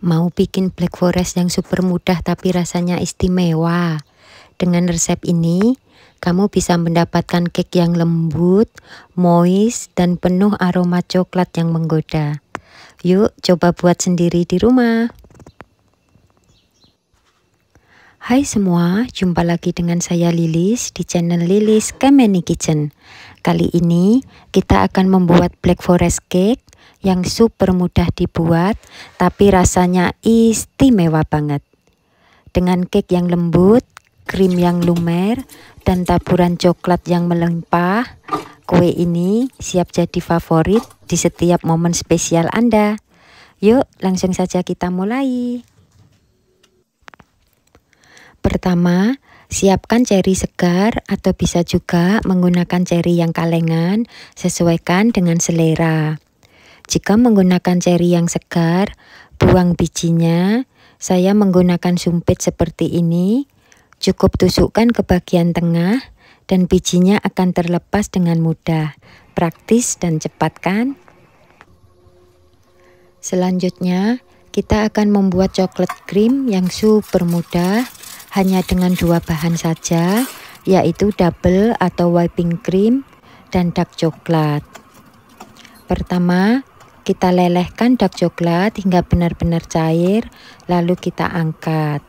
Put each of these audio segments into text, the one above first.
Mau bikin black forest yang super mudah tapi rasanya istimewa. Dengan resep ini, kamu bisa mendapatkan cake yang lembut, moist, dan penuh aroma coklat yang menggoda. Yuk, coba buat sendiri di rumah. Hai semua, jumpa lagi dengan saya Lilis di channel Lilis Kemeni Kitchen. Kali ini kita akan membuat black forest cake yang super mudah dibuat tapi rasanya istimewa banget. Dengan cake yang lembut, krim yang lumer, dan taburan coklat yang melimpah, kue ini siap jadi favorit di setiap momen spesial Anda. Yuk, langsung saja kita mulai. Pertama, siapkan ceri segar atau bisa juga menggunakan ceri yang kalengan, sesuaikan dengan selera. Jika menggunakan ceri yang segar, buang bijinya. Saya menggunakan sumpit seperti ini. Cukup tusukkan ke bagian tengah dan bijinya akan terlepas dengan mudah. Praktis dan cepat kan? Selanjutnya, kita akan membuat coklat cream yang super mudah. Hanya dengan dua bahan saja, yaitu double atau whipping cream dan dark coklat. Pertama, kita lelehkan dark coklat hingga benar-benar cair, lalu kita angkat.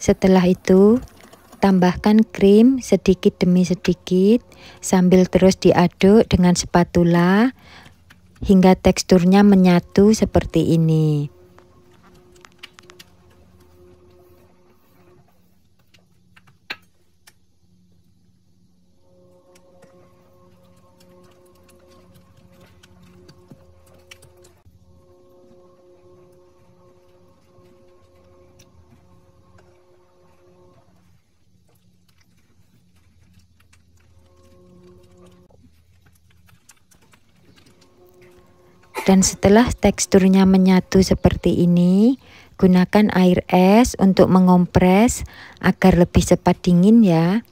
Setelah itu, tambahkan krim sedikit demi sedikit sambil terus diaduk dengan spatula hingga teksturnya menyatu seperti ini. Dan setelah teksturnya menyatu seperti ini, gunakan air es untuk mengompres agar lebih cepat dingin ya.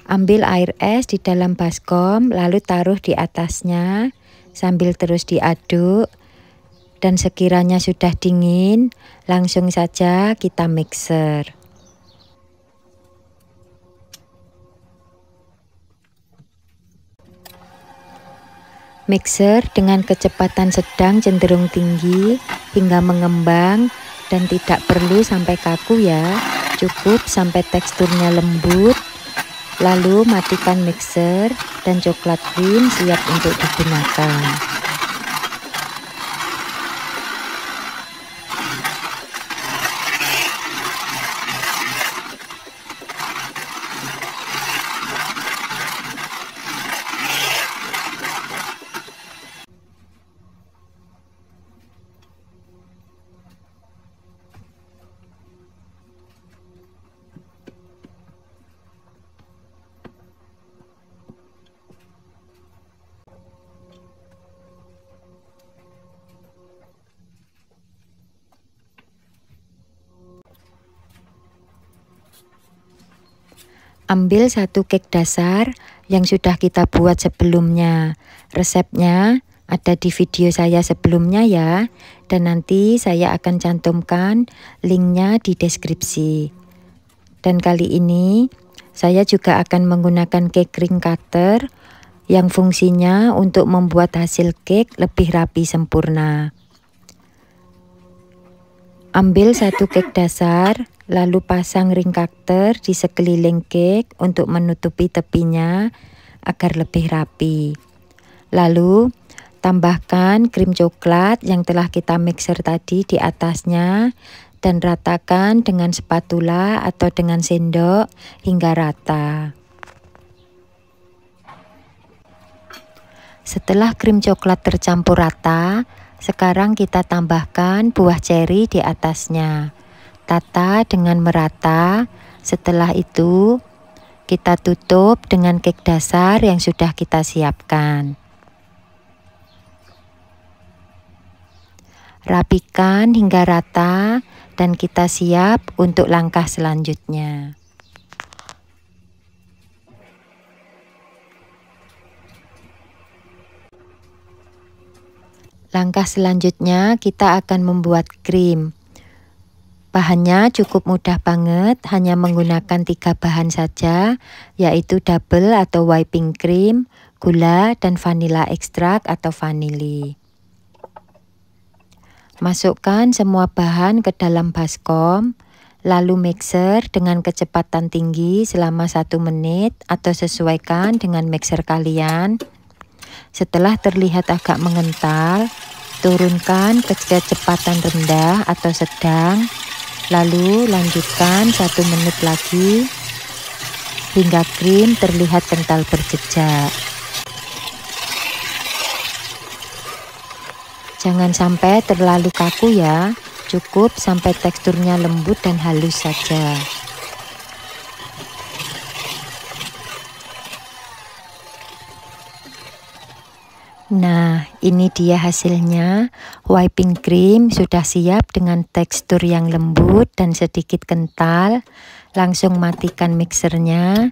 Ambil air es di dalam baskom lalu taruh di atasnya sambil terus diaduk. Dan sekiranya sudah dingin, langsung saja kita mixer. Mixer dengan kecepatan sedang cenderung tinggi hingga mengembang dan tidak perlu sampai kaku ya, cukup sampai teksturnya lembut. Lalu matikan mixer dan coklat cream siap untuk digunakan. Ambil satu cake dasar yang sudah kita buat sebelumnya. Resepnya ada di video saya sebelumnya ya. Dan nanti saya akan cantumkan linknya di deskripsi. Dan kali ini saya juga akan menggunakan cake ring cutter yang fungsinya untuk membuat hasil cake lebih rapi sempurna. Ambil satu cake dasar, lalu pasang ring cutter di sekeliling cake untuk menutupi tepinya agar lebih rapi. Lalu, tambahkan krim coklat yang telah kita mixer tadi di atasnya dan ratakan dengan spatula atau dengan sendok hingga rata. Setelah krim coklat tercampur rata, Sekarang kita tambahkan buah ceri di atasnya. Tata dengan merata. Setelah itu kita tutup dengan cake dasar yang sudah kita siapkan. Rapikan hingga rata dan kita siap untuk langkah selanjutnya. Langkah selanjutnya kita akan membuat krim. Bahannya cukup mudah banget, hanya menggunakan 3 bahan saja, yaitu double atau whipping cream, gula, dan vanilla ekstrak atau vanili. Masukkan semua bahan ke dalam baskom, lalu mixer dengan kecepatan tinggi selama 1 menit atau sesuaikan dengan mixer kalian. Setelah terlihat agak mengental, turunkan ke kecepatan rendah atau sedang, lalu lanjutkan 1 menit lagi hingga krim terlihat kental berjejak. Jangan sampai terlalu kaku ya, cukup sampai teksturnya lembut dan halus saja. Nah, ini dia hasilnya. Whipping cream sudah siap dengan tekstur yang lembut dan sedikit kental. Langsung matikan mixernya.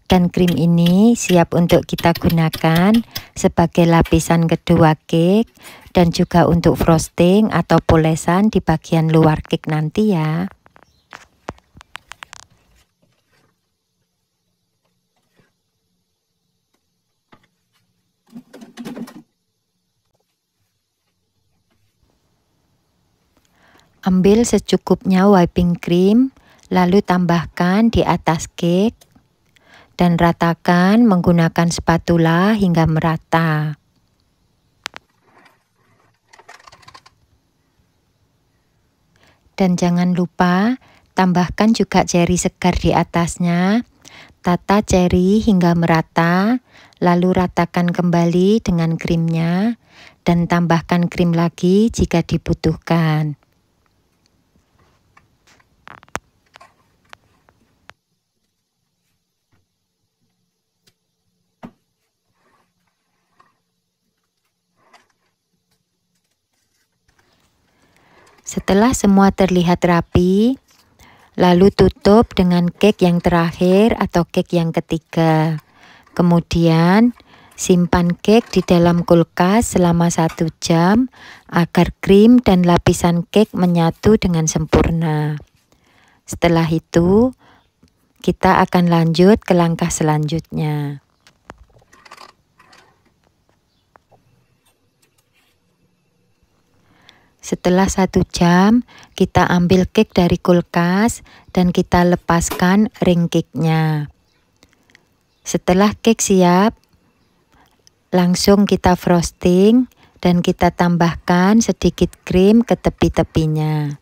Dan krim ini siap untuk kita gunakan sebagai lapisan kedua cake dan juga untuk frosting atau polesan di bagian luar cake nanti ya. Ambil secukupnya whipping cream, lalu tambahkan di atas cake dan ratakan menggunakan spatula hingga merata. Dan jangan lupa tambahkan juga ceri segar di atasnya. Tata ceri hingga merata, lalu ratakan kembali dengan krimnya dan tambahkan krim lagi jika dibutuhkan. Setelah semua terlihat rapi, lalu tutup dengan cake yang terakhir atau cake yang ketiga. Kemudian simpan cake di dalam kulkas selama 1 jam agar krim dan lapisan cake menyatu dengan sempurna. Setelah itu, kita akan lanjut ke langkah selanjutnya. Setelah 1 jam, kita ambil cake dari kulkas dan kita lepaskan ring cake-nya. Setelah cake siap, langsung kita frosting dan kita tambahkan sedikit krim ke tepi-tepinya.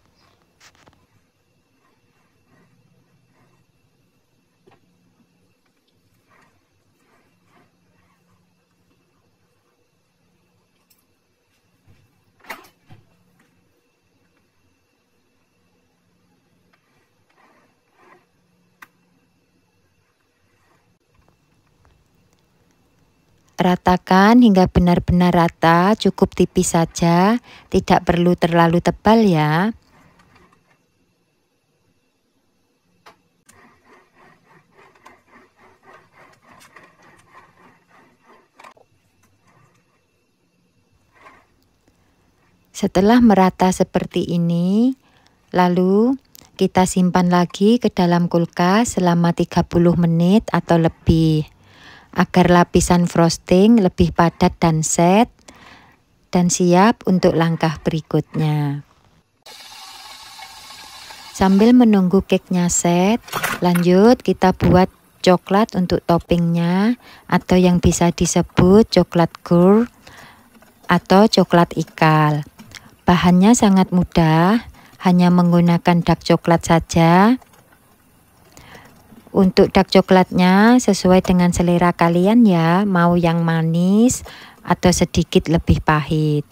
Ratakan hingga benar-benar rata, cukup tipis saja, tidak perlu terlalu tebal ya. Setelah merata seperti ini, lalu kita simpan lagi ke dalam kulkas selama 30 menit atau lebih, agar lapisan frosting lebih padat dan set, dan siap untuk langkah berikutnya. Sambil menunggu cake-nya set, lanjut kita buat coklat untuk toppingnya, atau yang bisa disebut coklat gur atau coklat ikal. Bahannya sangat mudah, hanya menggunakan dark coklat saja. Untuk dark coklatnya sesuai dengan selera kalian ya, mau yang manis atau sedikit lebih pahit.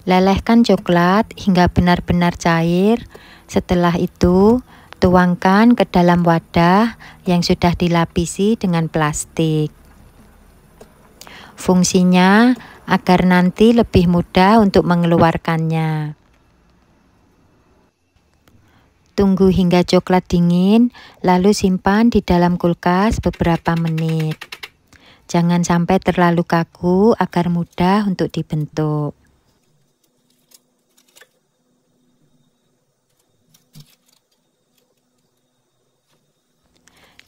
Lelehkan coklat hingga benar-benar cair. Setelah itu, tuangkan ke dalam wadah yang sudah dilapisi dengan plastik. Fungsinya agar nanti lebih mudah untuk mengeluarkannya. Tunggu hingga coklat dingin, lalu simpan di dalam kulkas beberapa menit. Jangan sampai terlalu kaku agar mudah untuk dibentuk.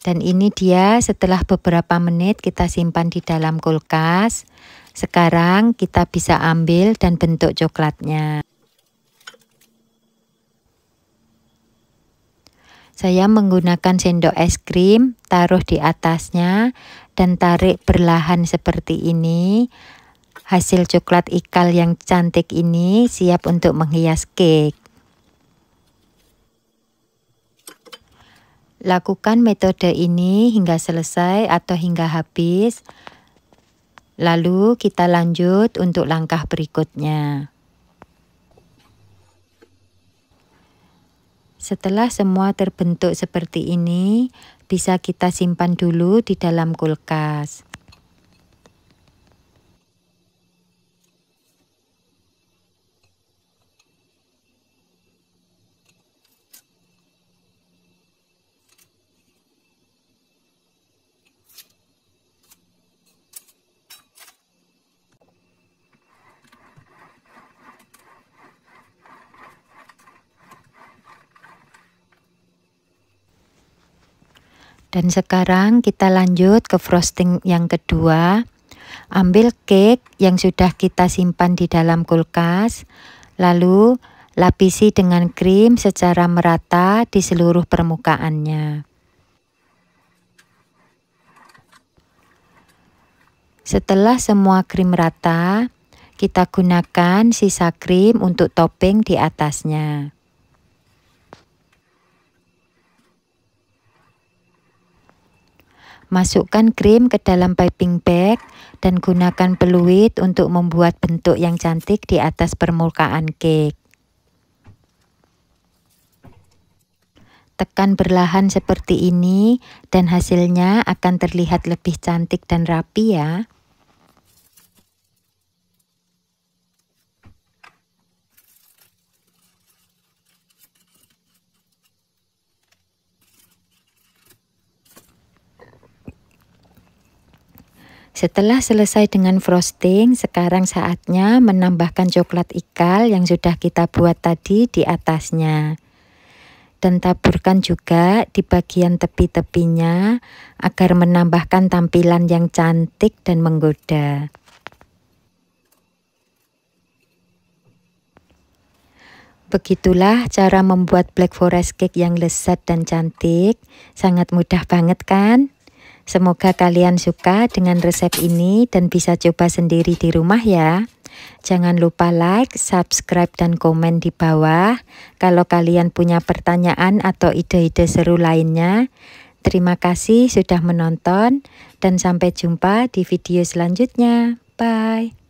Dan ini dia setelah beberapa menit kita simpan di dalam kulkas. Sekarang kita bisa ambil dan bentuk coklatnya. Saya menggunakan sendok es krim, taruh di atasnya, dan tarik perlahan seperti ini. Hasil coklat ikal yang cantik ini siap untuk menghias cake. Lakukan metode ini hingga selesai atau hingga habis. Lalu kita lanjut untuk langkah berikutnya. Setelah semua terbentuk seperti ini, bisa kita simpan dulu di dalam kulkas. Dan sekarang kita lanjut ke frosting yang kedua. Ambil cake yang sudah kita simpan di dalam kulkas, lalu lapisi dengan krim secara merata di seluruh permukaannya. Setelah semua krim rata, kita gunakan sisa krim untuk topping di atasnya. Masukkan krim ke dalam piping bag dan gunakan peluit untuk membuat bentuk yang cantik di atas permukaan cake. Tekan perlahan seperti ini dan hasilnya akan terlihat lebih cantik dan rapi ya. Setelah selesai dengan frosting, sekarang saatnya menambahkan coklat ikal yang sudah kita buat tadi di atasnya. Dan taburkan juga di bagian tepi-tepinya agar menambahkan tampilan yang cantik dan menggoda. Begitulah cara membuat Black Forest cake yang lezat dan cantik. Sangat mudah banget kan? Semoga kalian suka dengan resep ini dan bisa coba sendiri di rumah ya. Jangan lupa like, subscribe, dan komen di bawah. Kalau kalian punya pertanyaan atau ide-ide seru lainnya. Terima kasih sudah menonton dan sampai jumpa di video selanjutnya. Bye.